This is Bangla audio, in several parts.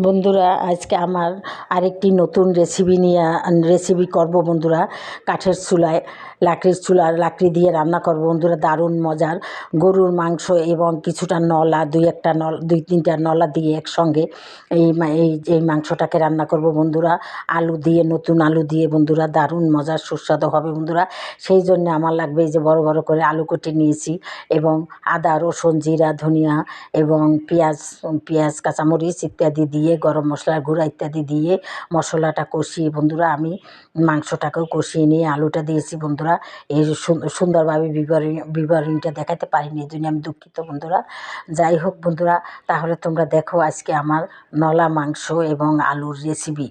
বন্ধুরা, আজকে আমার আরেকটি নতুন রেসিপি করব বন্ধুরা। কাঠের চুলায় লাকড়ি দিয়ে রান্না করব বন্ধুরা, দারুণ মজার। গরুর মাংস এবং কিছুটা নলা, দুই তিনটা নলা দিয়ে একসঙ্গে এই মাংসটাকে রান্না করব বন্ধুরা। নতুন আলু দিয়ে বন্ধুরা, দারুণ মজার সুস্বাদু হবে বন্ধুরা। সেই জন্য আমার লাগবে এই যে বড় বড় করে আলু কেটে নিয়েছি, এবং আদা, রসুন, জিরা, ধনিয়া এবং পেঁয়াজ কাঁচামরিচ ইত্যাদি দিয়ে, গরম মশলার গুঁড়া ইত্যাদি দিয়ে মশলাটা কষিয়ে বন্ধুরা, আমি মাংসটাকেও কষিয়ে নিয়ে আলুটা দিয়েছি বন্ধুরা। এই সুন্দরভাবে বিবরণীটা দেখাতে পারিনি, এই জন্য আমি দুঃখিত বন্ধুরা। যাই হোক বন্ধুরা, তাহলে তোমরা দেখো আজকে আমার নলা মাংস এবং আলুর রেসিপি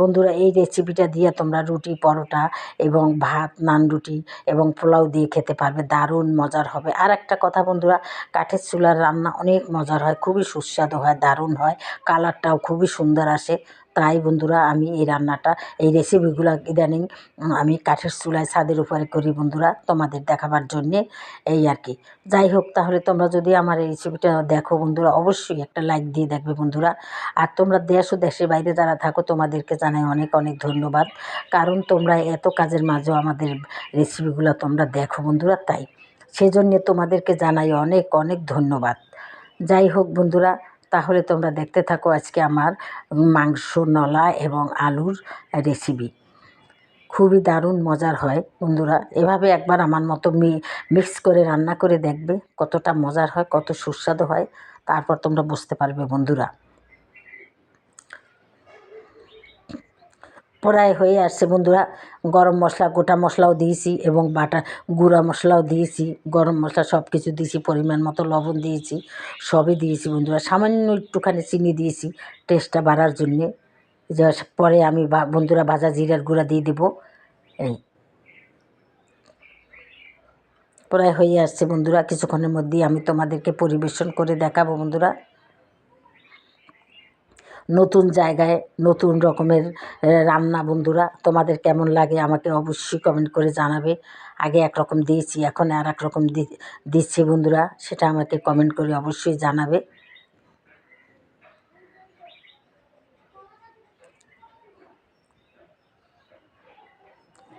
বন্ধুরা। এই রেসিপিটা দিয়ে তোমরা রুটি, পরোটা এবং ভাত, নান রুটি এবং পোলাও দিয়ে খেতে পারবে, দারুণ মজার হবে। আর একটা কথা বন্ধুরা, কাঠের চুলার রান্না অনেক মজার হয়, খুবই সুস্বাদু হয়, দারুণ হয়, কালারটাও খুবই সুন্দর আসে। তাই বন্ধুরা, আমি এই রেসিপিগুলো ইদানিং আমি কাঠের চুলায় ছাদের উপরে করি বন্ধুরা, তোমাদের দেখাবার জন্যে, এই আর কি। যাই হোক, তাহলে তোমরা যদি আমার এই রেসিপিটা দেখো বন্ধুরা, অবশ্যই একটা লাইক দিয়ে দেখবে বন্ধুরা। আর তোমরা দেশ ও দেশের বাইরে যারা থাকো, তোমাদেরকে জানাই অনেক অনেক ধন্যবাদ, কারণ তোমরা এত কাজের মাঝেও আমাদের রেসিপিগুলো তোমরা দেখো বন্ধুরা, তাই সেজন্যে তোমাদেরকে জানাই অনেক অনেক ধন্যবাদ। যাই হোক বন্ধুরা, তাহলে তোমরা দেখতে থাকো আজকে আমার মাংস, নলা এবং আলুর রেসিপি। খুবই দারুণ মজার হয় বন্ধুরা। এভাবে একবার আমার মতো মিক্স করে রান্না করে দেখবে, কতটা মজার হয়, কত সুস্বাদু হয়, তারপর তোমরা বুঝতে পারবে বন্ধুরা। প্রায় হয়ে আসছে বন্ধুরা। গরম মশলা, গোটা মশলাও দিয়েছি এবং গুঁড়া মশলাও দিয়েছি, গরম মশলা সব কিছু দিয়েছি, পরিমাণ মতো লবণ দিয়েছি, সবই দিয়েছি বন্ধুরা। সামান্য একটুখানি চিনি দিয়েছি টেস্টটা বাড়ার জন্যে। পরে আমি বন্ধুরা ভাজা জিরার গুঁড়া দিয়ে দেবো। এই প্রায় হয়ে আসছে বন্ধুরা, কিছুক্ষণের মধ্যেই আমি তোমাদেরকে পরিবেশন করে দেখাবো বন্ধুরা। নতুন জায়গায় নতুন রকমের রান্না বন্ধুরা, তোমাদের কেমন লাগে আমাকে অবশ্যই কমেন্ট করে জানাবে। আগে একরকম দিয়েছি, এখন আর এক রকম দিচ্ছি বন্ধুরা, সেটা আমাকে কমেন্ট করে অবশ্যই জানাবে।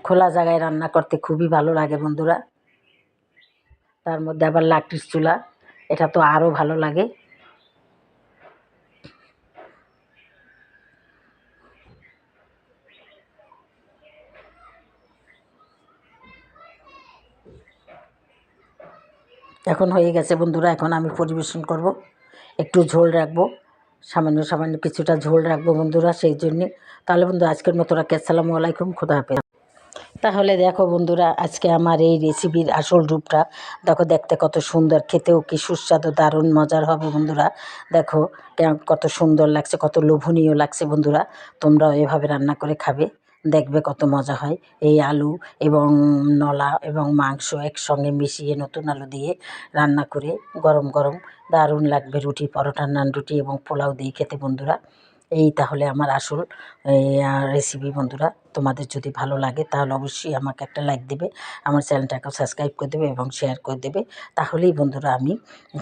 খোলা জায়গায় রান্না করতে খুবই ভালো লাগে বন্ধুরা, তার মধ্যে আবার লাকড়ির চুলা, এটা তো আরও ভালো লাগে। এখন হয়ে গেছে বন্ধুরা, এখন আমি পরিবেশন করব। একটু ঝোল রাখবো, সামান্য সামান্য কিছুটা ঝোল রাখবো বন্ধুরা, সেই জন্যে। তাহলে বন্ধু, আজকের মতো রাখি। আসসালামু আলাইকুম, খুদা হাফেজ। তাহলে দেখো বন্ধুরা, আজকে আমার এই রেসিপির আসল রূপটা দেখো, দেখতে কত সুন্দর, খেতেও কি সুস্বাদু, দারুণ মজার হবে বন্ধুরা। দেখো কত সুন্দর লাগছে, কত লোভনীয় লাগছে বন্ধুরা। তোমরাও এভাবে রান্না করে খাবে, দেখবে কত মজা হয়। এই আলু এবং নলা এবং মাংস একসঙ্গে মিশিয়ে, নতুন আলু দিয়ে রান্না করে গরম গরম দারুণ লাগবে রুটি, পরোটা, নান রুটি এবং পোলাও দিয়ে খেতে বন্ধুরা। এই তাহলে আমার আসল রেসিপি বন্ধুরা। তোমাদের যদি ভালো লাগে তাহলে অবশ্যই আমাকে একটা লাইক দেবে, আমার চ্যানেলটাকেও সাবস্ক্রাইব করে দেবে এবং শেয়ার করে দেবে। তাহলেই বন্ধুরা আমি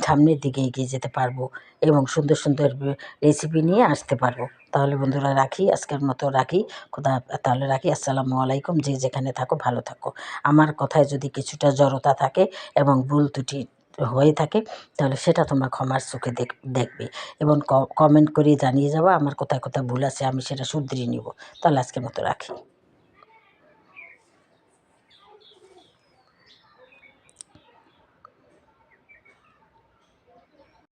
সামনের দিকে এগিয়ে যেতে পারবো এবং সুন্দর সুন্দর রেসিপি নিয়ে আসতে পারবো। তাহলে বন্ধুরা রাখি, আজকের মতো রাখি। তাহলে রাখি। আসসালামু আলাইকুম। যে যেখানে থাকো ভালো থাকো। আমার কথায় যদি কিছুটা জড়তা থাকে এবং ভুল ত্রুটি হয়ে থাকে, তাহলে সেটা তোমরা ক্ষমার চোখে দেখবে এবং কমেন্ট করে জানিয়ে যাবো আমার কোথায় কোথায় ভুল আছে, আমি সেটা শুধরিয়ে নিব। তাহলে আজকের মতো রাখি।